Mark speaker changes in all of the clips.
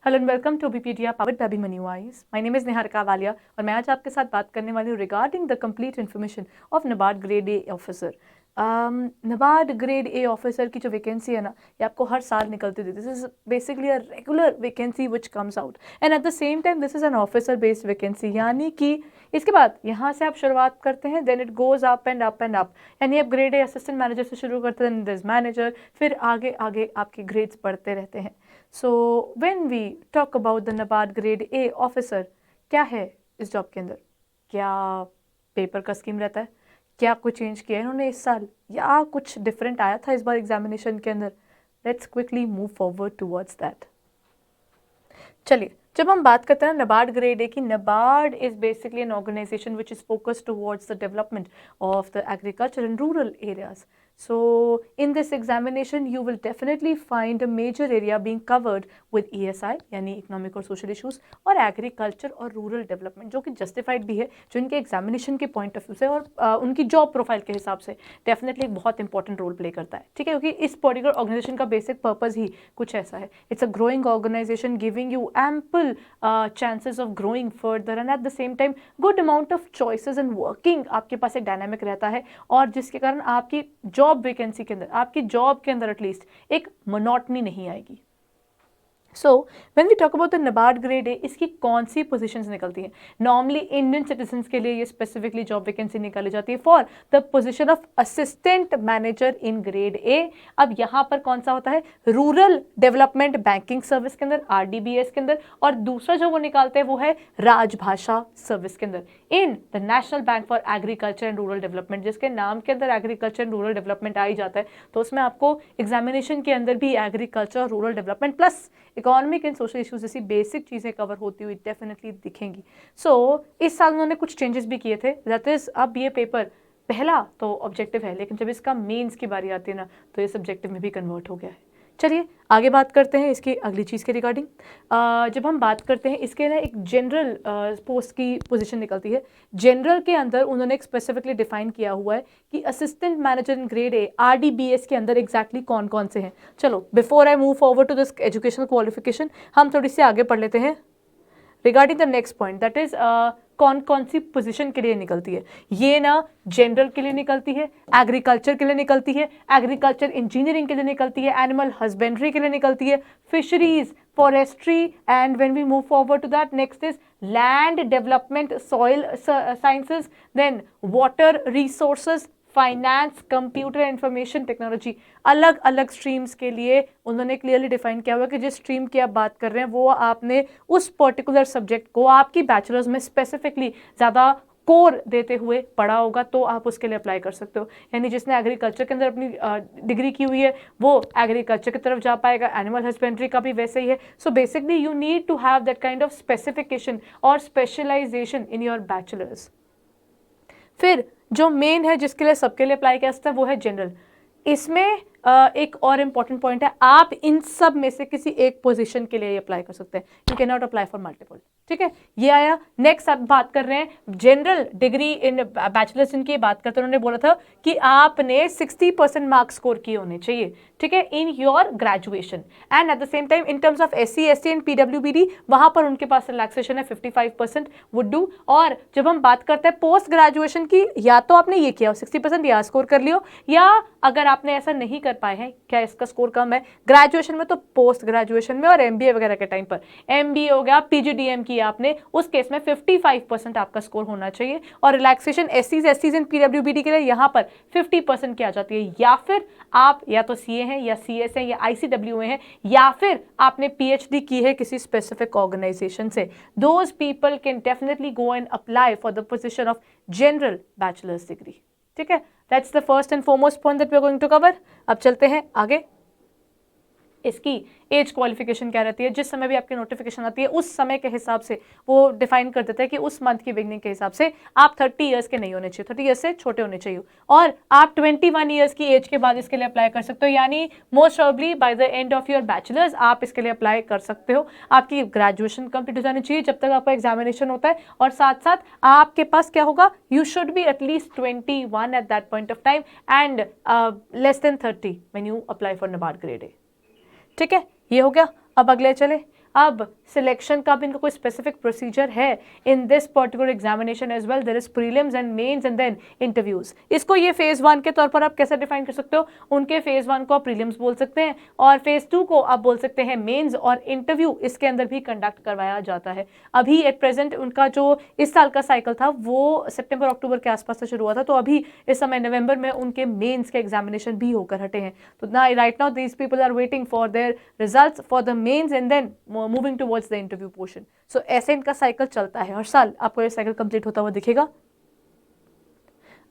Speaker 1: Hello and welcome to BPedia powered by Moneywise. My name is Niharika Walia और मैं आज आपके साथ बात करने वाली हूँ regarding the complete information of NABARD grade A officer. NABARD grade A officer की जो वैकेंसी है ना, ये आपको हर साल निकलती है। This is basically a regular vacancy which comes out and at the same time this is an officer based vacancy, यानी कि इसके बाद यहाँ से आप शुरुआत करते हैं, then it goes up and up and up. यानी आप ग्रेड ए असिस्टेंट मैनेजर से शुरू करते हैं, देन मैनेजर, फिर आगे आगे आपके ग्रेड्स बढ़ते रहते हैं। So when we talk about the NABARD grade A officer, क्या है इस जॉब के अंदर? क्या पेपर का स्कीम रहता है? क्या कुछ चेंज किया है इन्होंने इस साल, या कुछ डिफरेंट आया था इस बार एग्जामिनेशन के अंदर? Let's quickly move forward towards that. चलिए, जब हम बात करते हैं नबार्ड ग्रेड ए की, NABARD is basically an organization which is focused towards the development of the agriculture in rural areas. So in this examination you will definitely find a major area being covered with ESI यानी economic और social issues, और agriculture और rural development, जो कि justified भी है, जो इनके एग्जामिनेशन के पॉइंट ऑफ व्यू से और उनकी जॉब प्रोफाइल के हिसाब से डेफिनेटली एक बहुत इंपॉर्टेंट रोल प्ले करता है। ठीक है, क्योंकि इस पर्टिकुलर ऑर्गेनाइजेशन का बेसिक पर्पज ही कुछ ऐसा है। It's a growing organization giving you ample chances of growing further and at the same time good amount of choices and working आपके पास एक डायनामिक रहता है, और जिसके कारण आपकी जॉब वैकेंसी के अंदर, आपकी जॉब के अंदर एटलीस्ट एक मोनोटनी नहीं आएगी। So when we talk about the NABARD grade A, इसकी कौन सी पोजीशंस निकलती हैं? नॉर्मली इंडियन सिटीजन्स के लिए ये स्पेसिफिकली जॉब वैकेंसी निकाली जाती है for the position of assistant manager in grade ए। अब यहाँ पर कौन सा होता है? रूरल डेवलपमेंट बैंकिंग सर्विस के अंदर, RDBS के अंदर, और दूसरा जो वो निकालते हैं वो है राजभाषा सर्विस के अंदर in the national bank for agriculture and rural development, जिसके नाम के अंदर एग्रीकल्चर एंड रूरल डेवलपमेंट आ ही जाता है। तो उसमें आपको एग्जामिनेशन के अंदर भी एग्रीकल्चर और rural development plus economic and social issues जैसी बेसिक चीज़ें कवर होती हुई डेफिनेटली दिखेंगी। सो इस साल उन्होंने कुछ चेंजेस भी किए थे, दैट इज अब ये पेपर पहला तो ऑब्जेक्टिव है, लेकिन जब इसका मेंस की बारी आती है ना, तो ये सब्जेक्टिव में भी कन्वर्ट हो गया है। चलिए आगे बात करते हैं इसकी अगली चीज़ के रिगार्डिंग। जब हम बात करते हैं इसके ना, एक जनरल पोस्ट की पोजीशन निकलती है। जनरल के अंदर उन्होंने एक स्पेसिफिकली डिफाइन किया हुआ है कि assistant manager in grade A RDBS के अंदर एग्जैक्टली कौन कौन से हैं। चलो, before I move forward to this educational qualification, हम थोड़ी सी आगे पढ़ लेते हैं regarding the next point, that is कौन कौन सी पोजीशन के लिए निकलती है। ये ना जनरल के लिए निकलती है, एग्रीकल्चर के लिए निकलती है, एग्रीकल्चर इंजीनियरिंग के लिए निकलती है, एनिमल हस्बेंड्री के लिए निकलती है, fisheries, forestry, and when we move forward to that next is land development, soil sciences, then water resources, finance, computer information technology. अलग अलग स्ट्रीम्स के लिए उन्होंने क्लियरली डिफाइन किया हुआ कि जिस स्ट्रीम की आप बात कर रहे हैं वो आपने उस पर्टिकुलर सब्जेक्ट को आपकी बैचलर्स में स्पेसिफिकली ज़्यादा कोर देते हुए पढ़ा होगा, तो आप उसके लिए अप्लाई कर सकते हो। यानी जिसने एग्रीकल्चर के अंदर अपनी डिग्री की हुई है वो एग्रीकल्चर की तरफ जा पाएगा, एनिमल हस्बेंड्री का भी वैसे ही है। So basically you need to have that kind of specification और स्पेशलाइजेशन इन योर बैचलर्स। फिर जो मेन है, जिसके लिए सबके लिए अप्लाई किया सकता है, वो है जनरल। इसमें एक और इम्पॉर्टेंट पॉइंट है, आप इन सब में से किसी एक पोजीशन के लिए अप्लाई कर सकते हैं, you can not apply for multiple. ठीक है, ये आया। नेक्स्ट आप बात कर रहे हैं जनरल डिग्री इन बैचलर्स, इनकी बात करते हैं, उन्होंने बोला था कि आपने 60% मार्क्स स्कोर किए होने चाहिए, ठीक है, in your graduation, and at the same time in terms of SC ST and PWBD वहां पर उनके पास रिलैक्सेशन है, 55% वुड डू। और जब हम बात करते हैं पोस्ट ग्रेजुएशन की, या तो आपने ये किया 60% या स्कोर कर लियो, या अगर आपने ऐसा नहीं कर पाए हैं, क्या इसका स्कोर कम है ग्रेजुएशन में, तो पोस्ट ग्रेजुएशन में और MBA वगैरह के टाइम पर, MBA हो गया, PGDM किया आपने, उस केस में 55% आपका स्कोर होना चाहिए। और relaxation SCs STs and PWBD के लिए यहाँ पर 50% की आ जाती है। या फिर आप या तो CA हैं या CS हैं या ICWA हैं, या फिर आपने PhD की है किसी स्पेसिफिक ऑर्गेनाइजेशन से, those people can definitely go and apply for the position of general bachelors degree. ठीक है, that's the first and foremost point that we are going to cover. अब चलते हैं आगे। इसकी एज क्वालिफिकेशन क्या रहती है? जिस समय भी आपकी नोटिफिकेशन आती है उस समय के हिसाब से वो डिफाइन कर देता है कि उस मंथ की बिगनिंग के हिसाब से आप 30 ईयर्स के नहीं होने चाहिए, 30 ईयर्स से छोटे होने चाहिए, और आप 21 ईयर्स की एज के बाद इसके लिए अप्लाई कर सकते हो। यानी most probably by the end of your bachelors आप इसके लिए अप्लाई कर सकते हो। आपकी ग्रेजुएशन कंप्लीट हो जानी चाहिए जब तक आपका एग्जामिनेशन होता है, और साथ साथ आपके पास क्या होगा, you should be at least 21 at that point of time and less than 30 when you apply for NABARD grade ए। ठीक है, ये हो गया। अब अगले चले, अब सिलेक्शन का भी इनका कोई स्पेसिफिक प्रोसीजर है in this particular examination as well. There is prelims and mains and then interviews. इसको ये फेज 1 के तौर पर आप कैसे डिफाइन कर सकते हो? उनके फेज 1 को आप प्रीलिम्स बोल सकते हैं और फेज 2 को आप बोल सकते हैं मेंस, और इंटरव्यू इसके अंदर भी कंडक्ट करवाया जाता है. अभी एट प्रेजेंट उनका जो इस साल का साइकिल था वो सितंबर अक्टूबर के आसपास से शुरू हुआ था, तो अभी इस समय नवंबर में उनके मेंस के एग्जामिनेशन भी होकर हटे हैं. तो right now these people are waiting for their results for the mains and then moving towards the interview portion. So ऐसे इनका साइकिल चलता है, हर साल आपको ये साइकिल कंप्लीट होता हुआ दिखेगा.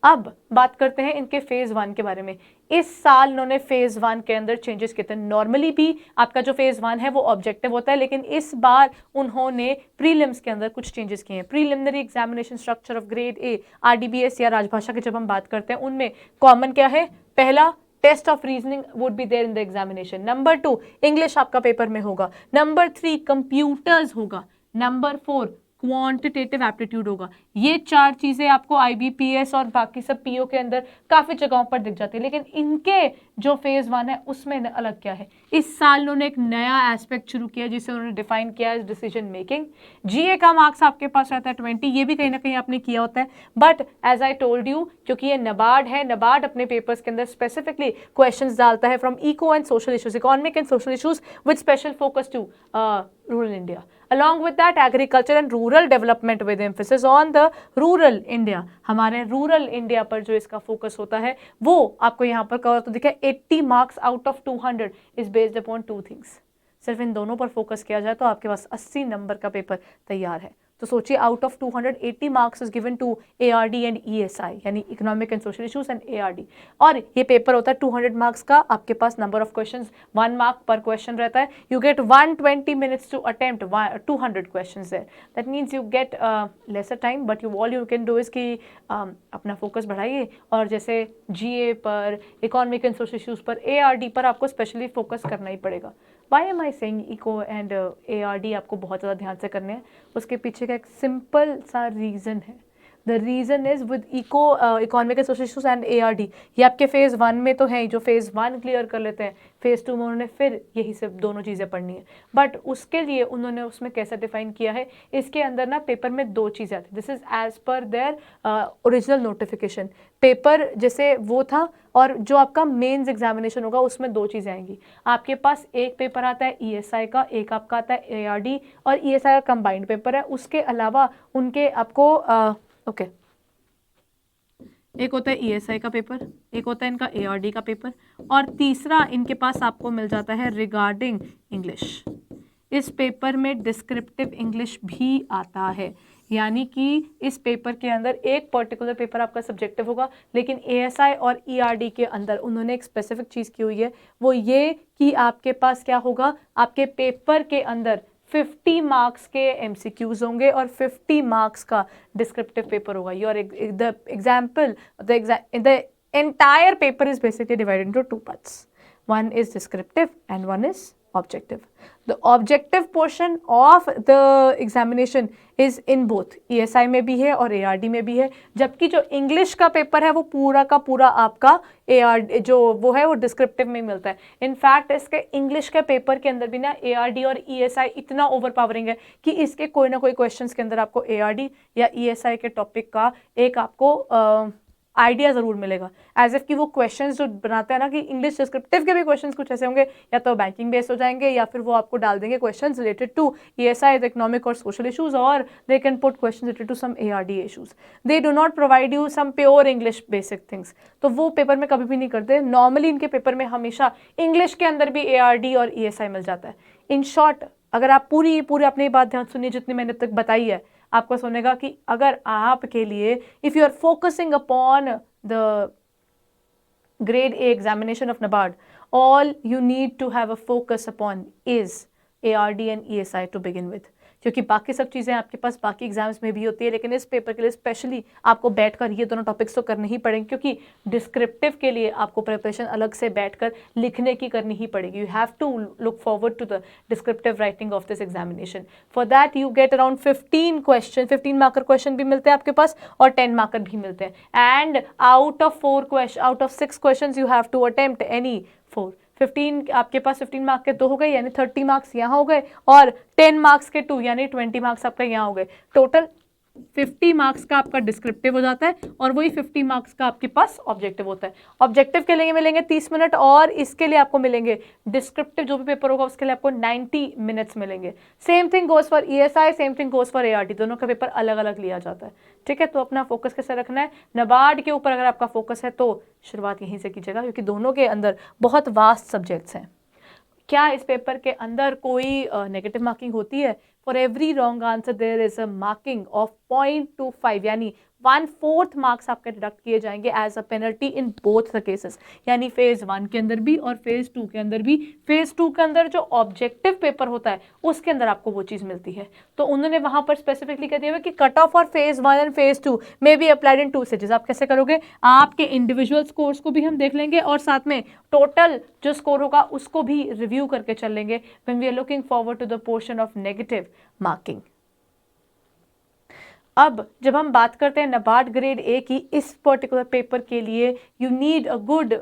Speaker 1: अब बात करते हैं इनके फेज 1 के बारे में. इस साल इन्होंने फेज 1 के अंदर चेंजेस किए थे. नॉर्मली भी आपका जो फेज 1 है वो ऑब्जेक्टिव होता है, लेकिन इस बार उन्होंने प्रीलिम्स के अंदर कुछ चेंजेस किए हैं. Preliminary examination structure of grade A RDBS या राजभाषा की जब हम बात करते हैं उनमें कॉमन क्या है? पहला, test of reasoning would be there in the examination. Number 2, English आपका पेपर में होगा. नंबर 3, कंप्यूटर्स होगा. नंबर 4, क्वांटिटेटिव एप्टीट्यूड होगा. ये 4 चीजें आपको IBPS और बाकी सब PO के अंदर काफी जगहों पर दिख जाती है, लेकिन इनके जो फेज 1 है उसमें अलग क्या है? इस साल उन्होंने एक नया एस्पेक्ट शुरू किया जिसे उन्होंने डिफाइन किया एज डिसीजन मेकिंग. GA का मार्क्स आपके पास रहता है 20, ये भी कहीं ना कहीं आपने किया होता है, but as I told you, क्योंकि ये NABARD है, NABARD अपने पेपर्स के अंदर स्पेसिफिकली क्वेश्चंस डालता है from eco and social issues, economic and social issues with special focus to rural India. Along with that, agriculture and rural development with emphasis on the rural India. हमारे rural India पर जो इसका focus होता है वो आपको यहाँ पर कवर तो दिखा. 80 marks out of 200 is based upon 2 things. सिर्फ इन दोनों पर फोकस किया जाए तो आपके पास 80 नंबर का पेपर तैयार है. तो सोचिए, out of 280 marks is given to ARD and ESI, यानी economic and social issues and ARD. और ये पेपर होता है 200 मार्क्स का. आपके पास नंबर ऑफ क्वेश्चंस 1 मार्क पर क्वेश्चन रहता है. You get 120 minutes to attempt 200 questions there. That means you get lesser time, but all you can do is कि अपना फोकस बढ़ाइए, और जैसे GA पर, इकोनॉमिक एंड सोशल इश्यूज पर, ARD पर आपको स्पेशली फोकस करना ही पड़ेगा. Why am I saying eco and ARD आपको बहुत ज़्यादा ध्यान से करने हैं? उसके पीछे का एक सिंपल सा रीज़न है. The reason is with economic and social issues and ARD, ये आपके फेज़ 1 में तो है, जो फेज़ 1 क्लियर कर लेते हैं, फेज़ 2 में उन्होंने फिर यही सब दोनों चीज़ें पढ़नी है. बट उसके लिए उन्होंने उसमें कैसा डिफाइन किया है, इसके अंदर ना पेपर में 2 चीज़ें आती हैं. This is as per their original notification. Paper जैसे वो था, और जो आपका मेंस एग्जामिनेशन होगा उसमें 2 चीज़ें आएंगी. आपके पास एक पेपर आता है ESI का, एक आपका आता है ARD, और ESI का कंबाइंड पेपर है. उसके अलावा उनके आपको ओके एक होता है ESI का पेपर, एक होता है इनका ARD का पेपर, और तीसरा इनके पास आपको मिल जाता है रिगार्डिंग इंग्लिश. इस पेपर में डिस्क्रिप्टिव इंग्लिश भी आता है, यानी कि इस पेपर के अंदर एक पर्टिकुलर पेपर आपका सब्जेक्टिव होगा, लेकिन ASI और ERD के अंदर उन्होंने एक स्पेसिफिक चीज़ की हुई है, वो ये कि आपके पास क्या होगा, आपके पेपर के अंदर 50 मार्क्स के MCQs होंगे और 50 मार्क्स का डिस्क्रिप्टिव पेपर होगा. Your the example, the entire paper is basically divided into 2 parts. One is descriptive and one is objective. The objective portion of the examination is in both ESI में भी है और ARD में भी है, जबकि जो इंग्लिश का पेपर है वो पूरा का पूरा आपका ARD जो वो है वो डिस्क्रिप्टिव में मिलता है. इनफैक्ट इसके इंग्लिश के पेपर के अंदर भी ना ARD और ESI इतना ओवरपावरिंग है कि इसके कोई ना कोई क्वेश्चंस के अंदर आपको ARD या ESI के टॉपिक का एक आपको आइडिया ज़रूर मिलेगा. एज इफ कि वो क्वेश्चंस जो बनाते हैं ना, कि इंग्लिश डिस्क्रिप्टिव के भी क्वेश्चंस कुछ ऐसे होंगे, या तो बैंकिंग बेस्ड हो जाएंगे, या फिर वो आपको डाल देंगे questions related to ESI, the economic और सोशल इशूज, और they can put questions related to some ARD issues. They do not provide you some pure English basic things. तो वो पेपर में कभी भी नहीं करते. नॉर्मली इनके पेपर में हमेशा इंग्लिश के अंदर भी ARD और ESI मिल जाता है. इन शॉर्ट, अगर आप पूरी अपनी बात ध्यान सुनिए जितनी मैंने तक बताई है, आपको सुनेगा कि अगर आपके लिए if you are focusing upon the grade A examination of NABARD, all you need to have a focus upon is ARD and ESI to begin with. क्योंकि बाकी सब चीज़ें आपके पास बाकी एग्जाम्स में भी होती है, लेकिन इस पेपर के लिए स्पेशली आपको बैठकर ये दोनों टॉपिक्स तो करने ही पड़ेंगे, क्योंकि डिस्क्रिप्टिव के लिए आपको प्रिपरेशन अलग से बैठकर लिखने की करनी ही पड़ेगी. You have to look forward to the descriptive writing of this examination. For that you get around 15 marker question भी मिलते हैं आपके पास, और 10 मार्कर भी मिलते हैं. And out of 6 question you have to attempt any 4. 15 आपके पास 15 मार्क्स के 2 हो गए, यानी 30 मार्क्स यहाँ हो गए, और 10 मार्क्स के 2 यानी 20 मार्क्स आपका यहाँ हो गए। टोटल 50 मार्क्स का आपका डिस्क्रिप्टिव हो जाता है, और वही 50 मार्क्स का आपके पास ऑब्जेक्टिव होता है। ऑब्जेक्टिव के लिए मिलेंगे 30 मिनट, और इसके लिए आपको मिलेंगे डिस्क्रिप्टिव जो भी पेपर होगा उसके लिए आपको 90 मिनट्स मिलेंगे। Same thing goes for ESI, same thing goes for ARD, दोनों का पेपर अलग अलग लिया जाता है। ठीक है, तो अपना फोकस कैसे रखना है, नाबार्ड के ऊपर अगर आपका फोकस है तो शुरुआत यहीं से कीजिएगा, क्योंकि दोनों के अंदर बहुत वास्ट सब्जेक्ट्स हैं। क्या इस पेपर के अंदर कोई नेगेटिव मार्किंग होती है? For every wrong answer there is a marking of 0.25 यानी 1/4 मार्क्स आपके डिडक्ट किए जाएंगे as a penalty in both the cases, यानी फेज 1 के अंदर भी और फेज 2 के अंदर भी। फेज 2 के अंदर जो ऑब्जेक्टिव पेपर होता है उसके अंदर आपको वो चीज़ मिलती है। तो उन्होंने वहां पर स्पेसिफिकली कह दिया है कि cut off for phase 1 and phase 2 may be applied in 2 stages. आप कैसे करोगे, आपके इंडिविजुअल स्कोर्स को भी हम देख लेंगे और साथ में टोटल जो स्कोर होगा उसको भी रिव्यू करके चल लेंगे when we are looking forward to the portion of negative marking. अब जब हम बात करते हैं नाबार्ड ग्रेड ए की, इस पर्टिकुलर पेपर के लिए you need a good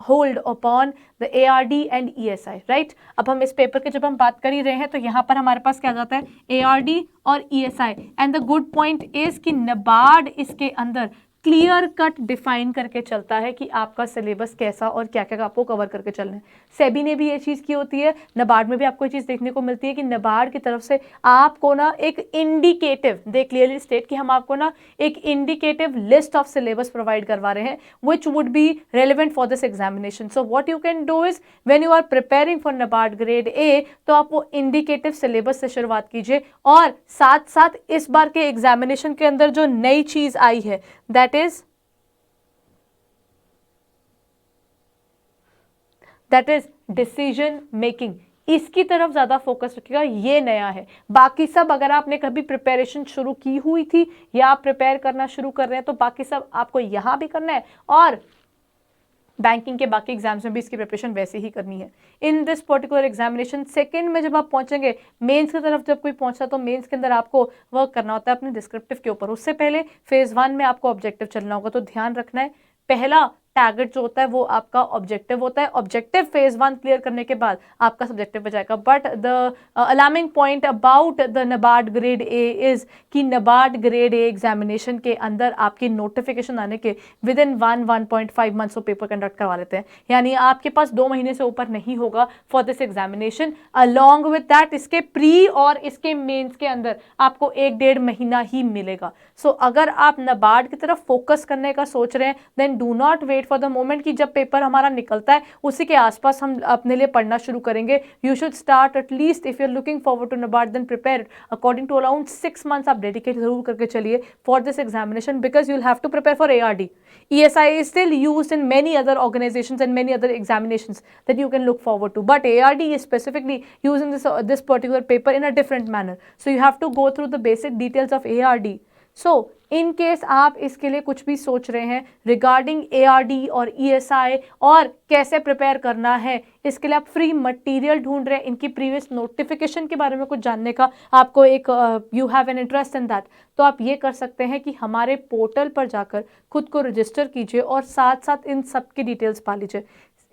Speaker 1: hold upon the ARD and ESI, right. अब हम इस पेपर के जब हम बात कर ही रहे हैं तो यहाँ पर हमारे पास क्या जाता है, ARD और ESI, and the good point is कि नाबार्ड इसके अंदर क्लियर कट डिफाइन करके चलता है कि आपका सिलेबस कैसा और क्या क्या आपको कवर करके चलना है। सेबी ने भी ये चीज़ की होती है, नाबार्ड में भी आपको ये चीज़ देखने को मिलती है कि नाबार्ड की तरफ से आपको ना एक इंडिकेटिव, दे क्लियरली स्टेट कि हम आपको ना एक indicative list of syllabus provide करवा रहे हैं which would be relevant for this examination. So what you can do is when you are preparing for NABARD grade A, तो आप वो इंडिकेटिव सिलेबस से शुरुआत कीजिए, और साथ साथ इस बार के एग्जामिनेशन के अंदर जो नई चीज़ आई है that is डिसीजन मेकिंग, इसकी तरफ ज्यादा फोकस रखिएगा, ये नया है। बाकी सब अगर आपने कभी प्रिपरेशन शुरू की हुई थी या आप प्रिपेयर करना शुरू कर रहे हैं तो बाकी सब आपको यहां भी करना है, और बैंकिंग के बाकी एग्जाम्स में भी इसकी प्रिपरेशन वैसे ही करनी है। In this particular examination second में जब आप पहुंचेंगे मेंस की तरफ, जब कोई पहुंचता तो मेंस के अंदर आपको वर्क करना होता है अपने डिस्क्रिप्टिव के ऊपर। उससे पहले फेज 1 में आपको ऑब्जेक्टिव चलना होगा, तो ध्यान रखना है पहला टारगेट जो होता है वो आपका ऑब्जेक्टिव होता है। ऑब्जेक्टिव फेज 1 क्लियर करने के बाद आपका सब्जेक्टिव पे जाएगा। But the alarming point about the NABARD grade A is कि नाबार्ड ग्रेड ए एग्जामिनेशन के अंदर आपकी नोटिफिकेशन आने के विद इन 1.5 मंथ्स वो पेपर कंडक्ट करवा लेते हैं, यानी आपके पास 2 महीने से ऊपर नहीं होगा for this examination. Along with that इसके प्री और इसके मेंस के अंदर आपको 1-1.5 महीना ही मिलेगा। सो अगर आप नाबार्ड की तरफ फोकस करने का सोच रहे हैं then do not wait for the moment कि जब पेपर हमारा निकलता है उसी के आसपास हम अपने लिए पढ़ना शुरू करेंगे। You should start at least, if you are looking forward to NABARD then prepare according to around 6 months आप डेडिकेट जरूर करके चलिए for this examination, because you will have to prepare for ARD. ESI is still used in many other organizations and many other examinations that you can look forward to, but ARD is specifically using this particular paper in a different manner, so you have to go through the basic details of ARD. So in case आप इसके लिए कुछ भी सोच रहे हैं regarding ARD और ESI और कैसे प्रिपेयर करना है, इसके लिए आप फ्री मटेरियल ढूंढ रहे हैं, इनकी प्रीवियस नोटिफिकेशन के बारे में कुछ जानने का आपको एक you have an interest in that, तो आप ये कर सकते हैं कि हमारे पोर्टल पर जाकर खुद को रजिस्टर कीजिए और साथ साथ इन सब की डिटेल्स पा लीजिए।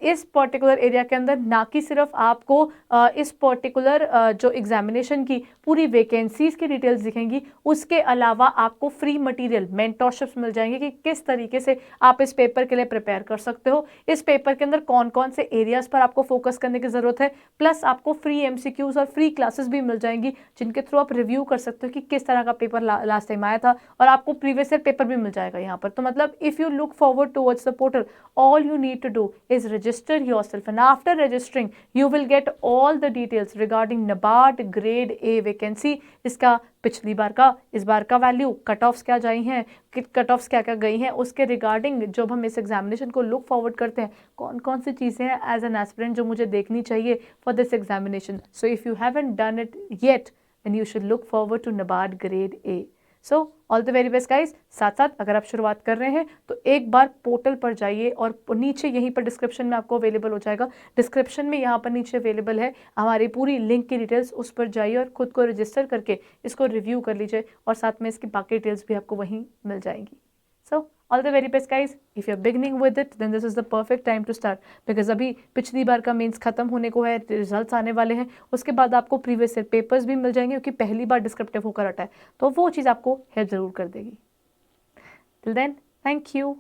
Speaker 1: इस पर्टिकुलर एरिया के अंदर ना कि सिर्फ आपको इस पर्टिकुलर जो एग्जामिनेशन की पूरी वैकेंसीज की डिटेल्स दिखेंगी, उसके अलावा आपको फ्री मटेरियल मेंटरशिप्स मिल जाएंगे कि किस तरीके से आप इस पेपर के लिए प्रिपेयर कर सकते हो, इस पेपर के अंदर कौन कौन से एरियाज पर आपको फोकस करने की ज़रूरत है, प्लस आपको फ्री MCQs और फ्री क्लासेस भी मिल जाएंगी जिनके थ्रू आप रिव्यू कर सकते हो कि किस तरह का पेपर लास्ट टाइम आया था, और आपको प्रीवियस ईयर पेपर भी मिल जाएगा यहाँ पर। तो मतलब if you look forward towards the portal, all you need to do is register yourself, and after registering you will get all the details regarding NABARD grade A vacancy, इसका पिछली बार का, इस बार का वैल्यू, कट ऑफ्स क्या जाई हैं, cut offs क्या क्या गई हैं, उसके रिगार्डिंग जब हम इस एग्जामिनेशन को लुक फॉरवर्ड करते हैं कौन कौन सी चीज़ें हैं एज एन एस्पिरेंट जो मुझे देखनी चाहिए for this examination. So if you haven't done it yet then you should look forward to NABARD grade A. So all the very best guys. साथ साथ अगर आप शुरुआत कर रहे हैं तो एक बार पोर्टल पर जाइए और नीचे यहीं पर डिस्क्रिप्शन में आपको अवेलेबल हो जाएगा, डिस्क्रिप्शन में यहाँ पर नीचे अवेलेबल है हमारी पूरी लिंक की डिटेल्स, उस पर जाइए और खुद को रजिस्टर करके इसको रिव्यू कर लीजिए और साथ में इसकी बाकी डिटेल्स भी आपको वहीं मिल जाएंगी। So all the very best guys. If you are beginning with it then this is the perfect time to start, because अभी पिछली बार का मेंस खत्म होने को है, रिजल्ट्स आने वाले हैं, उसके बाद आपको प्रीवियस ईयर पेपर्स भी मिल जाएंगे क्योंकि पहली बार डिस्क्रिप्टिव होकर हटा है, तो वो चीज़ आपको हेल्प ज़रूर कर देगी. Till then, thank you.